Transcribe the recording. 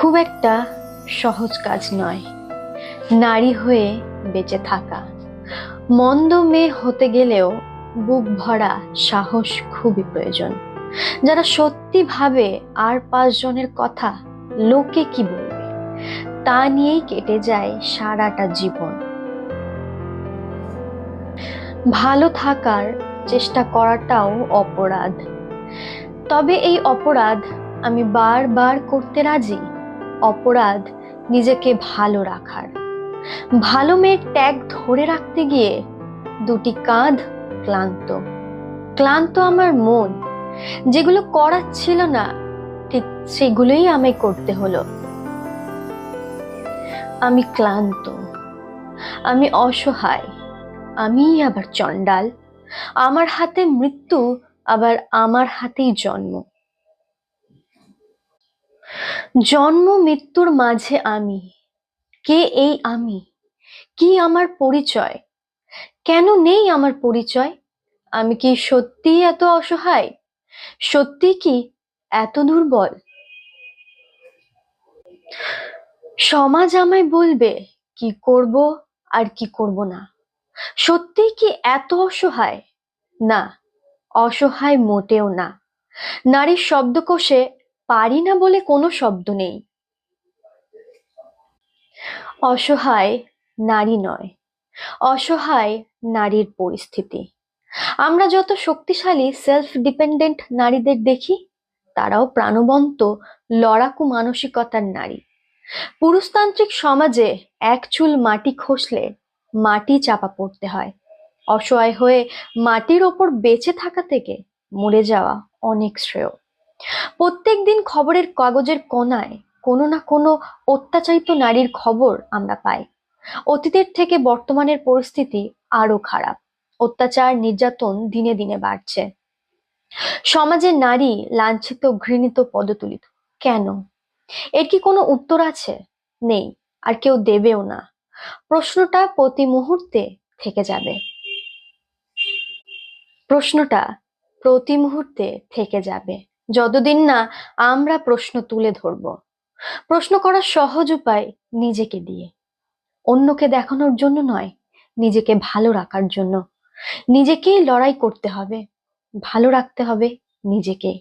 খুব একটা সহজ কাজ নয় নারী হয়ে বেঁচে থাকা। মন্দ মেয়ে হতে গেলেও বুক ভরা সাহস খুবই প্রয়োজন। যারা সত্যি ভাবে আর 5 জনের কথা লোকে কি বলবে তা নিয়েই কেটে যায় সারাটা জীবন। ভালো থাকার চেষ্টা করাটাও অপরাধ, তবে এই অপরাধ আমি বারবার করতে রাজি। অপরাধ নিজেকে ভালো রাখার। ভালো মেয়ের ট্যাগ ধরে রাখতে গিয়ে দুটি কাঁধ ক্লান্ত। ক্লান্ত আমার মন, যেগুলো করার ছিল না ঠিক সেগুলোই আমায় করতে হলো। আমি ক্লান্ত, আমি অসহায়, আমি আবার চণ্ডাল। আমার হাতে মৃত্যু, আবার আমার হাতেই জন্ম। জন্ম মৃত্যুর মাঝে আমি। কে এই আমি? কি আমার পরিচয়? কেন নেই আমার পরিচয়? আমি কি সত্যি এত অসহায়? সত্যি কি এত দুর্বল? সমাজ আমায় বলবে কি করব আর কি করব না। সত্যি কি এত অসহায়? না, অসহায় মোটেও না। নারীর শব্দকোষে পারি না বলে কোনো শব্দ নেই। অসহায় নারী নয়, অসহায় নারীর পরিস্থিতি। আমরা যত শক্তিশালী সেলফ ডিপেন্ডেন্ট নারীদের দেখি, তারাও প্রাণবন্ত লড়াকু মানসিকতার নারী। পুরুষতান্ত্রিক সমাজে এক চুল মাটি খসলে মাটি চাপা পড়তে হয়। অসহায় হয়ে মাটির ওপর বেঁচে থাকা থেকে মরে যাওয়া অনেক শ্রেয়। প্রত্যেক দিন খবরের কাগজের কোনায় কোনো না কোনো অত্যাচারিত নারীর খবর আমরা পাই। অতীতের থেকে বর্তমানের পরিস্থিতি আরো খারাপ। অত্যাচার নির্যাতন দিনে দিনে বাড়ছে। সমাজে নারী লাঞ্ছিত, ঘৃণিত, পদতুলিত। কেন? এর কি কোনো উত্তর আছে? নেই, আর কেউ দেবেও না। প্রশ্নটা প্রতি মুহূর্তে থেকে যাবে। প্রশ্নটা প্রতি মুহূর্তে থেকে যাবে যতদিন না আমরা প্রশ্ন তুলে ধরব। প্রশ্ন করার সহজ উপায় নিজেকে দিয়ে। অন্যকে দেখানোর জন্য নয়, নিজেকে ভালো রাখার জন্য। নিজেকেই লড়াই করতে হবে, ভালো রাখতে হবে নিজেকে।